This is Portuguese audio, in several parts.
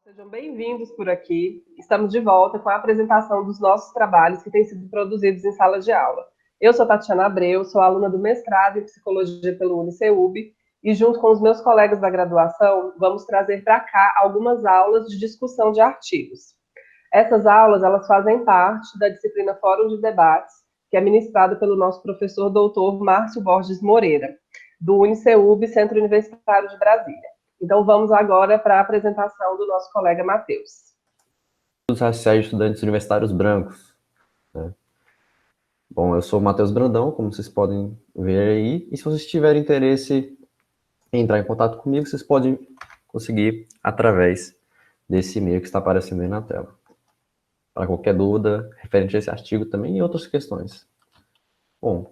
Sejam bem-vindos por aqui. Estamos de volta com a apresentação dos nossos trabalhos que têm sido produzidos em sala de aula. Eu sou Tatiana Abreu, sou aluna do mestrado em Psicologia pelo UniCeub e, junto com os meus colegas da graduação, vamos trazer para cá algumas aulas de discussão de artigos. Essas aulas elas fazem parte da disciplina Fórum de Debates, que é ministrada pelo nosso professor doutor Márcio Borges Moreira, do UniCeub, Centro Universitário de Brasília. Então, vamos agora para a apresentação do nosso colega Matheus. Raciais de estudantes universitários brancos, né? Bom, eu sou o Matheus Brandão, como vocês podem ver aí, e se vocês tiverem interesse em entrar em contato comigo, vocês podem conseguir através desse e-mail que está aparecendo aí na tela. Para qualquer dúvida referente a esse artigo também e outras questões. Bom,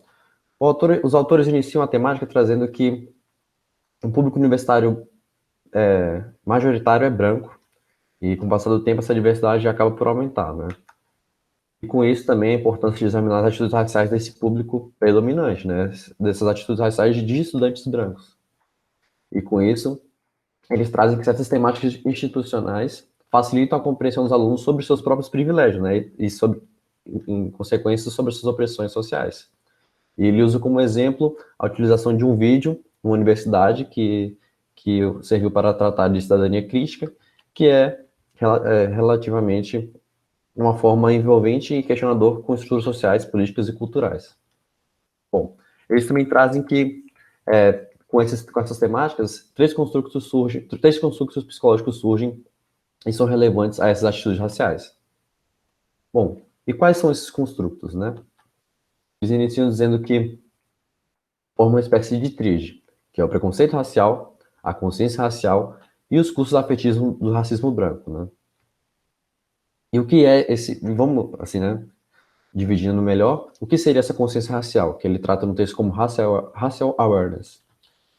os autores iniciam a temática trazendo que o público universitário majoritário é branco, e com o passar do tempo essa diversidade acaba por aumentar, né? E com isso também a importância de examinar as atitudes raciais desse público predominante, né? Dessas atitudes raciais de estudantes brancos. E com isso, eles trazem que certas temáticas institucionais facilitam a compreensão dos alunos sobre seus próprios privilégios, né? E sobre, em consequência, sobre suas opressões sociais. E ele usa como exemplo a utilização de um vídeo numa universidade que serviu para tratar de cidadania crítica, que é relativamente uma forma envolvente e questionador com estruturas sociais, políticas e culturais. Bom, eles também trazem que, com essas temáticas, três construtos psicológicos surgem e são relevantes a essas atitudes raciais. Bom, e quais são esses construtos, né? Eles iniciam dizendo que formam uma espécie de tríade, que é o preconceito racial, a consciência racial e os cursos afetivos do racismo branco, né? E o que é esse, vamos assim, né, dividindo melhor, o que seria essa consciência racial, que ele trata no texto como racial awareness.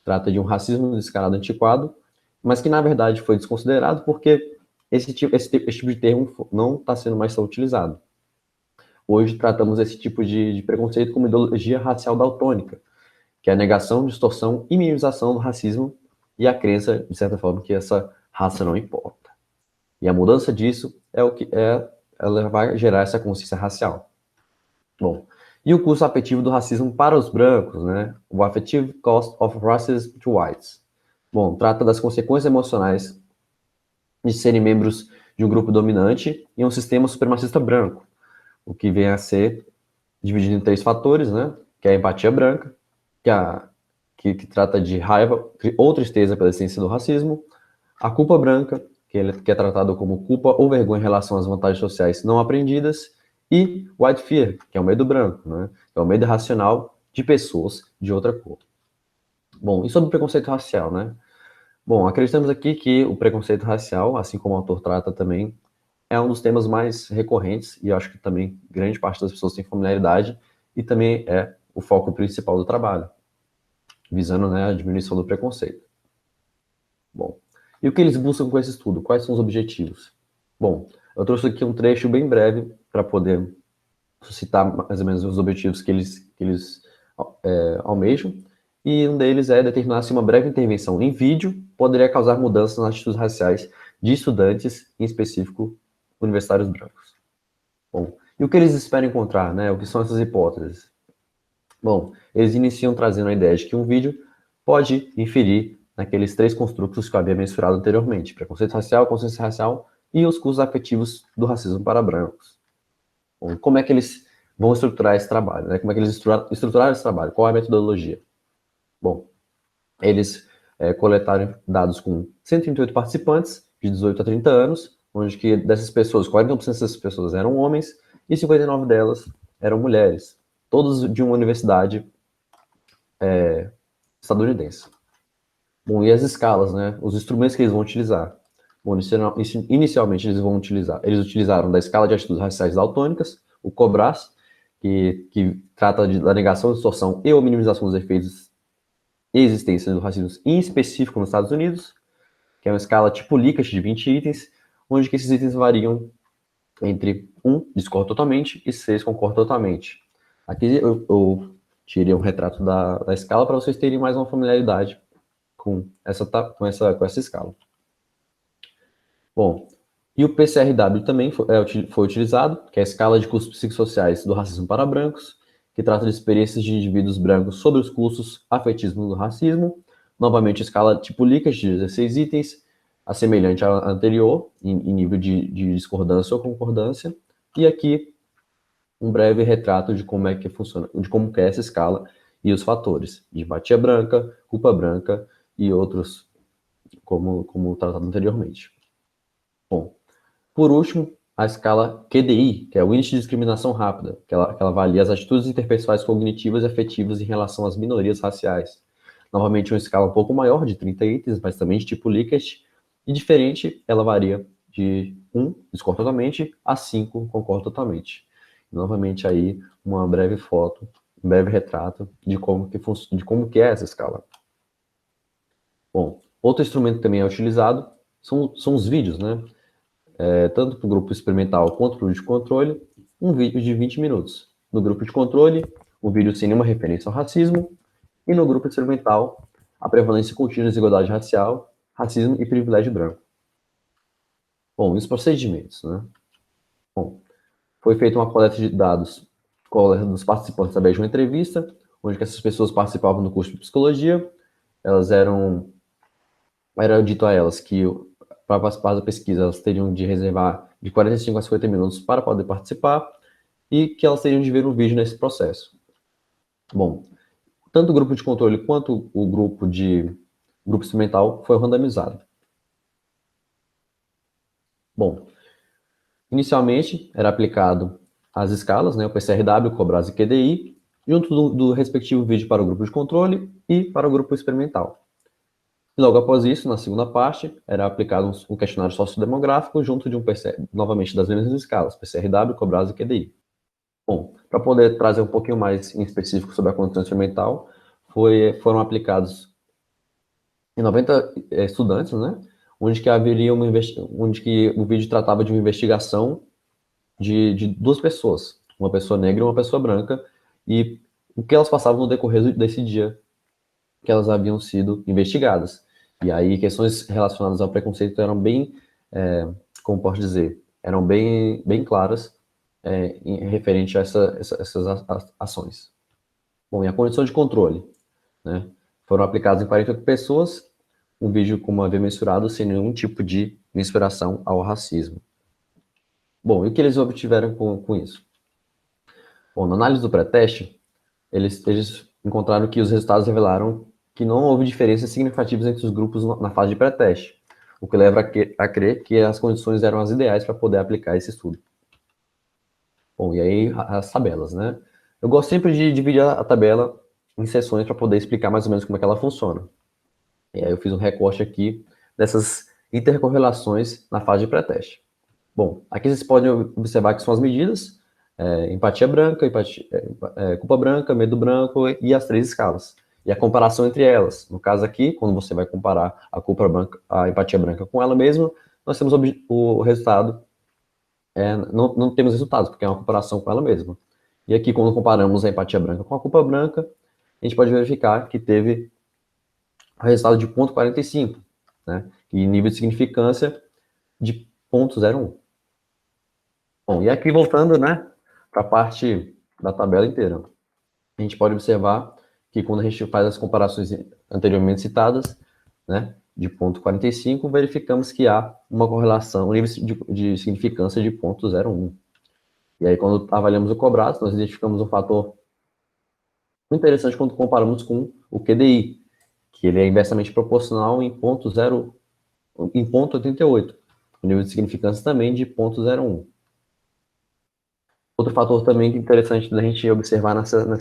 Trata de um racismo descarado antiquado, mas que na verdade foi desconsiderado porque esse tipo de termo não está sendo mais tão utilizado. Hoje tratamos esse tipo de preconceito como ideologia racial daltônica, que é a negação, distorção e minimização do racismo e a crença, de certa forma, que essa raça não importa. E a mudança disso ela vai gerar essa consciência racial. Bom, e o custo afetivo do racismo para os brancos, né? O Affective Cost of Racism to Whites. Bom, trata das consequências emocionais de serem membros de um grupo dominante e um sistema supremacista branco, o que vem a ser dividido em três fatores, né? Que é a empatia branca, que trata de raiva ou tristeza pela essência do racismo, a culpa branca, que é tratado como culpa ou vergonha em relação às vantagens sociais não aprendidas, e white fear, que é o medo branco, né? Que é o medo irracional de pessoas de outra cor. Bom, e sobre o preconceito racial, né? Bom, acreditamos aqui que o preconceito racial, assim como o autor trata também, é um dos temas mais recorrentes e eu acho que também grande parte das pessoas tem familiaridade e também é o foco principal do trabalho, visando, né, a diminuição do preconceito. Bom, e o que eles buscam com esse estudo? Quais são os objetivos? Bom, eu trouxe aqui um trecho bem breve para poder suscitar mais ou menos os objetivos que eles almejam, e um deles é determinar se uma breve intervenção em vídeo poderia causar mudanças nas atitudes raciais de estudantes, em específico, universitários brancos. Bom, e o que eles esperam encontrar, né? O que são essas hipóteses? Bom, eles iniciam trazendo a ideia de que um vídeo pode inferir naqueles três construtos que eu havia mencionado anteriormente: preconceito racial, consciência racial e os custos afetivos do racismo para brancos. Bom, como é que eles vão estruturar esse trabalho, né? Como é que eles estruturaram esse trabalho? Qual é a metodologia? Bom, eles coletaram dados com 138 participantes de 18 a 30 anos, onde que dessas pessoas, 40% dessas pessoas eram homens e 59 delas eram mulheres, todos de uma universidade estadunidense. Bom, e as escalas, né? Os instrumentos que eles vão utilizar. Bom, inicialmente eles utilizaram da escala de atitudes raciais daltônicas, o COBRAS, que trata da negação, distorção e ou minimização dos efeitos e existência do racismo, em específico nos Estados Unidos, que é uma escala tipo Likert de 20 itens, onde que esses itens variam entre 1, discordo totalmente, e 6, concordo totalmente. Aqui eu tirei um retrato da escala para vocês terem mais uma familiaridade com essa escala. Bom, e o PCRW também foi utilizado, que é a escala de custos psicossociais do racismo para brancos, que trata de experiências de indivíduos brancos sobre os custos afetismo do racismo. Novamente, a escala tipo Likert, de 16 itens, assemelhante à anterior, em nível de discordância ou concordância. E aqui, um breve retrato de como é que funciona, de como que é essa escala e os fatores de empatia branca, culpa branca e outros, como tratado anteriormente. Bom, por último, a escala QDI, que é o Índice de Discriminação Rápida, que ela avalia as atitudes interpessoais cognitivas e afetivas em relação às minorias raciais. Novamente, uma escala um pouco maior, de 30 itens, mas também de tipo Likert, e diferente, ela varia de 1, discordo totalmente, a 5, concordo totalmente. Novamente aí, uma breve foto, um breve retrato de como que é essa escala. Bom, outro instrumento que também é utilizado são os vídeos, né? Tanto para o grupo experimental quanto para o de controle, um vídeo de 20 minutos. No grupo de controle, um vídeo sem nenhuma referência ao racismo, e no grupo experimental, a prevalência contínua de desigualdade racial, racismo e privilégio branco. Bom, e os procedimentos, né? Bom, foi feita uma coleta dos participantes através de uma entrevista, onde que essas pessoas participavam do curso de psicologia, era dito a elas que para participar da pesquisa elas teriam de reservar de 45 a 50 minutos para poder participar e que elas teriam de ver um vídeo nesse processo. Bom, tanto o grupo de controle quanto o grupo experimental foi randomizado. Bom, inicialmente era aplicado as escalas, né, o PCRW, COBRAS e QDI, junto do respectivo vídeo para o grupo de controle e para o grupo experimental. E logo após isso, na segunda parte, era aplicado um questionário sociodemográfico junto de novamente das mesmas escalas, PCRW, COBRAS e QDI. Bom, para poder trazer um pouquinho mais em específico sobre a condição experimental, foram aplicados em 90 estudantes, né, onde que onde que o vídeo tratava de uma investigação de duas pessoas, uma pessoa negra e uma pessoa branca, e o que elas passavam no decorrer desse dia que elas haviam sido investigadas. E aí questões relacionadas ao preconceito eram bem, como posso dizer, eram bem claras referente a essas ações. Bom, e a condição de controle, né? Foram aplicados em 48 pessoas, um vídeo, como havia mensurado, sem nenhum tipo de mensuração ao racismo. Bom, e o que eles obtiveram com isso? Bom, na análise do pré-teste, eles encontraram que os resultados revelaram que não houve diferenças significativas entre os grupos na fase de pré-teste, o que leva a crer que as condições eram as ideais para poder aplicar esse estudo. Bom, e aí as tabelas, né? Eu gosto sempre de dividir a tabela em seções para poder explicar mais ou menos como é que ela funciona. E aí eu fiz um recorte aqui dessas intercorrelações na fase de pré-teste. Bom, aqui vocês podem observar que são as medidas, empatia branca, culpa branca, medo branco e as 3 escalas. E a comparação entre elas. No caso aqui, quando você vai comparar a culpa branca, a empatia branca com ela mesma, nós temos o resultado, não temos resultados, porque é uma comparação com ela mesma. E aqui, quando comparamos a empatia branca com a culpa branca, a gente pode verificar que teve o resultado de 0,45, né? E nível de significância de 0,01. Bom, e aqui voltando, né, para a parte da tabela inteira, a gente pode observar que quando a gente faz as comparações anteriormente citadas, né, de 0,45, verificamos que há uma correlação, um nível de significância de 0,01. E aí, quando avaliamos o cobrado, nós identificamos um fator muito interessante quando comparamos com o QDI, que ele é inversamente proporcional em 0,88, o nível de significância também de 0,01. Outro fator também interessante da gente observar nessa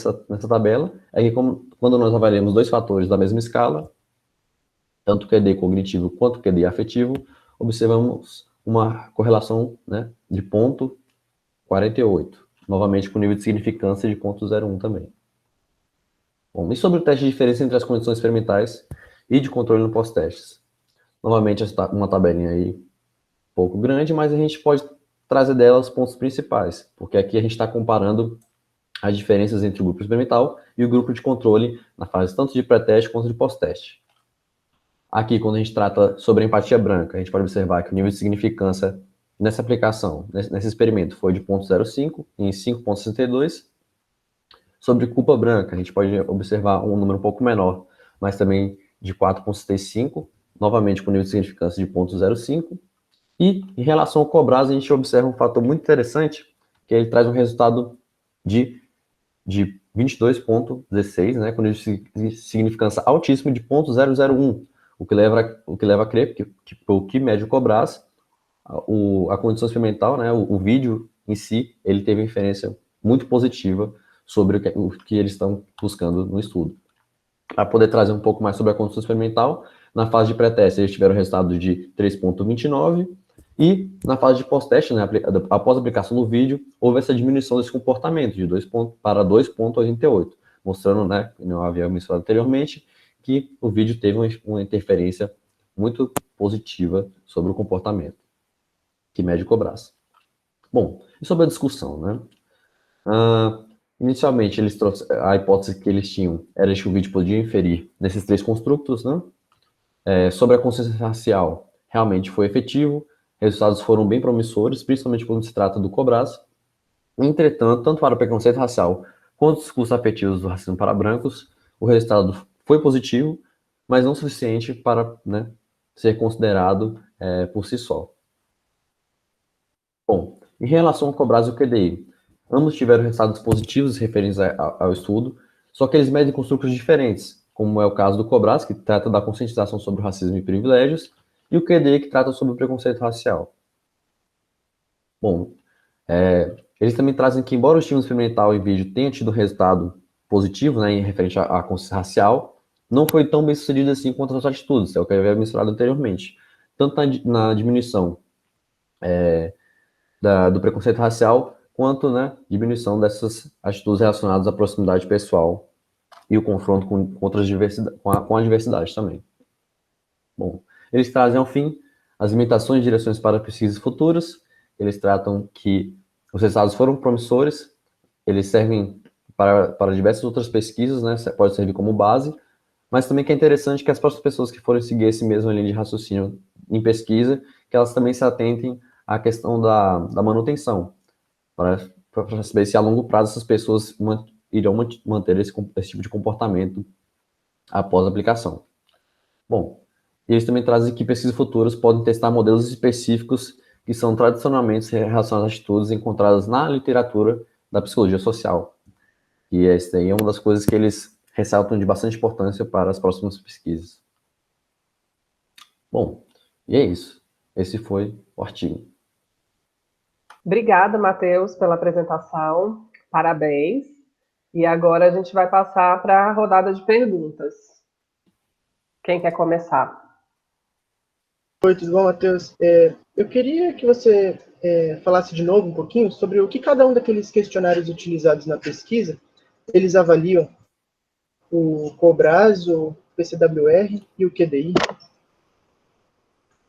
tabela é que quando nós avaliamos 2 fatores da mesma escala, tanto o QD cognitivo quanto o QD afetivo, observamos uma correlação, né, de 0,48, novamente com nível de significância de 0,01 também. Bom, e sobre o teste de diferença entre as condições experimentais e de controle no pós-testes? Novamente, uma tabelinha aí um pouco grande, mas a gente pode trazer dela os pontos principais, porque aqui a gente está comparando as diferenças entre o grupo experimental e o grupo de controle na fase tanto de pré-teste quanto de pós-teste. Aqui, quando a gente trata sobre a empatia branca, a gente pode observar que o nível de significância nessa aplicação, nesse experimento, foi de 0,05 em 5,62. Sobre culpa branca, a gente pode observar um número um pouco menor, mas também de 4,75, novamente com nível de significância de 0,05. E em relação ao Cobras, a gente observa um fator muito interessante, que ele traz um resultado de 22,16, né, com nível de significância altíssimo de 0,001, o que leva a crer que o que mede o Cobras, a condição experimental, né, o vídeo em si, ele teve inferência muito positiva sobre o que eles estão buscando no estudo. Para poder trazer um pouco mais sobre a condição experimental, na fase de pré-teste eles tiveram resultado de 3,29 e na fase de pós-teste, né, após a aplicação do vídeo, houve essa diminuição desse comportamento de 2 para 2,88, mostrando, né, como eu havia mencionado anteriormente, que o vídeo teve uma interferência muito positiva sobre o comportamento que mede o Cobras. Bom, e sobre a discussão, né? Inicialmente, a hipótese que eles tinham era de que o vídeo podia inferir nesses 3 construtos, né? Sobre a consciência racial, realmente foi efetivo, resultados foram bem promissores, principalmente quando se trata do Cobras. Entretanto, tanto para o preconceito racial quanto os discursos afetivos do racismo para brancos, o resultado foi positivo, mas não suficiente para, né, ser considerado por si só. Bom, em relação ao Cobras e o QDI, ambos tiveram resultados positivos referentes ao estudo, só que eles medem construtos diferentes, como é o caso do Cobras, que trata da conscientização sobre o racismo e privilégios, e o QDI, que trata sobre o preconceito racial. Bom, eles também trazem que, embora o estímulo experimental em vídeo tenha tido um resultado positivo, né, em referente à consciência racial, não foi tão bem sucedido assim quanto as atitudes, é o que eu havia mencionado anteriormente. Tanto na diminuição do preconceito racial, quanto, né, diminuição dessas atitudes relacionadas à proximidade pessoal e o confronto com a diversidade também. Bom, eles trazem, ao fim, as limitações e direções para pesquisas futuras. Eles tratam que os resultados foram promissores, eles servem para diversas outras pesquisas, né, pode servir como base, mas também que é interessante que as próximas pessoas que forem seguir esse mesmo linha de raciocínio em pesquisa, que elas também se atentem à questão da manutenção, para saber se a longo prazo essas pessoas irão manter esse tipo de comportamento após a aplicação. Bom, eles também trazem que pesquisas futuras podem testar modelos específicos que são tradicionalmente relacionados às atitudes encontradas na literatura da psicologia social. E essa aí é uma das coisas que eles ressaltam de bastante importância para as próximas pesquisas. Bom, e é isso. Esse foi o artigo. Obrigada, Matheus, pela apresentação. Parabéns. E agora a gente vai passar para a rodada de perguntas. Quem quer começar? Oi, tudo bom, Matheus? Eu queria que você falasse de novo um pouquinho sobre o que cada um daqueles questionários utilizados na pesquisa, eles avaliam o Cobras, o PCWR e o QDI.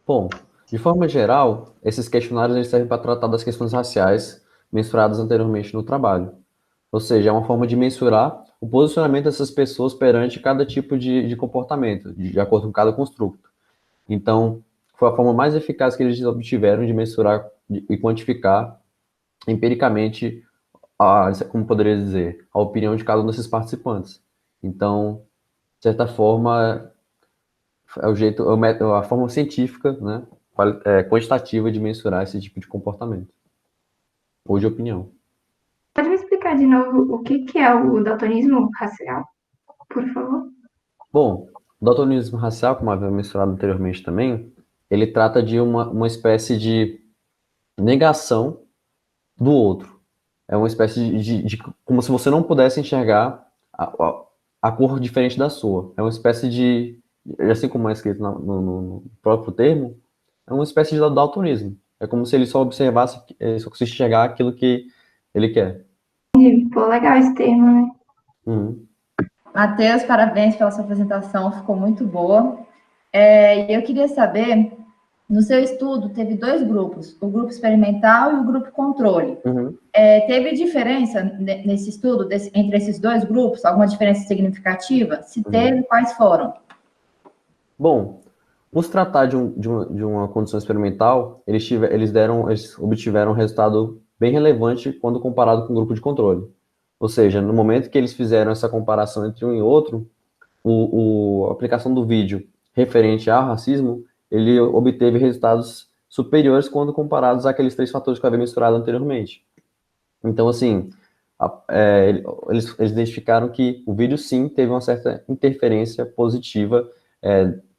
Bom, de forma geral, esses questionários eles servem para tratar das questões raciais mensuradas anteriormente no trabalho. Ou seja, é uma forma de mensurar o posicionamento dessas pessoas perante cada tipo de comportamento, de acordo com cada construto. Então, foi a forma mais eficaz que eles obtiveram de mensurar e quantificar empiricamente, como poderia dizer, a opinião de cada um desses participantes. Então, de certa forma, a forma científica, né, quantitativa de mensurar esse tipo de comportamento, ou de opinião. Pode me explicar de novo o que é o daltonismo racial, por favor? Bom, o daltonismo racial, como havia mencionado anteriormente também, ele trata de uma espécie de negação do outro. É uma espécie de como se você não pudesse enxergar a cor diferente da sua. É uma espécie de, assim como é escrito no próprio termo, é uma espécie de daltonismo. É como se ele só observasse, ele só conseguisse enxergar aquilo que ele quer. Pô, legal esse termo, né? Uhum. Matheus, parabéns pela sua apresentação, ficou muito boa. E eu queria saber, no seu estudo, teve 2 grupos, o grupo experimental e o grupo controle. Uhum. Teve diferença nesse estudo entre esses 2 grupos? Alguma diferença significativa? Se teve, quais foram? Bom, Por se tratar de uma condição experimental, eles obtiveram um resultado bem relevante quando comparado com o grupo de controle. Ou seja, no momento que eles fizeram essa comparação entre um e outro, a aplicação do vídeo referente ao racismo, ele obteve resultados superiores quando comparados àqueles 3 fatores que eu havia misturado anteriormente. Então, assim, eles identificaram que o vídeo, sim, teve uma certa interferência positiva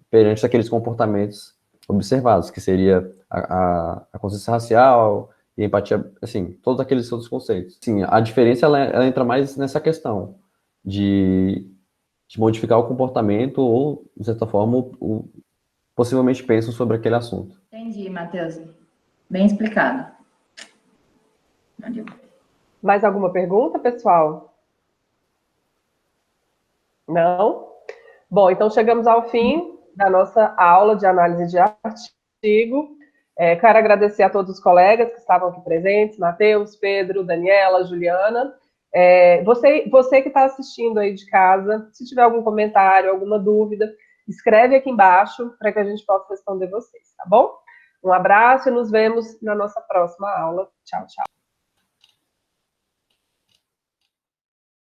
perante aqueles comportamentos observados, que seria a consciência racial e a empatia, assim, todos aqueles outros conceitos. Sim, a diferença, ela entra mais nessa questão de modificar o comportamento ou, de certa forma, possivelmente pensam sobre aquele assunto. Entendi, Matheus. Bem explicado. Mais alguma pergunta, pessoal? Não? Bom, então chegamos ao fim da nossa aula de análise de artigo. Quero agradecer a todos os colegas que estavam aqui presentes, Matheus, Pedro, Daniela, Juliana. Você que está assistindo aí de casa, se tiver algum comentário, alguma dúvida, escreve aqui embaixo para que a gente possa responder vocês, tá bom? Um abraço e nos vemos na nossa próxima aula. Tchau, tchau.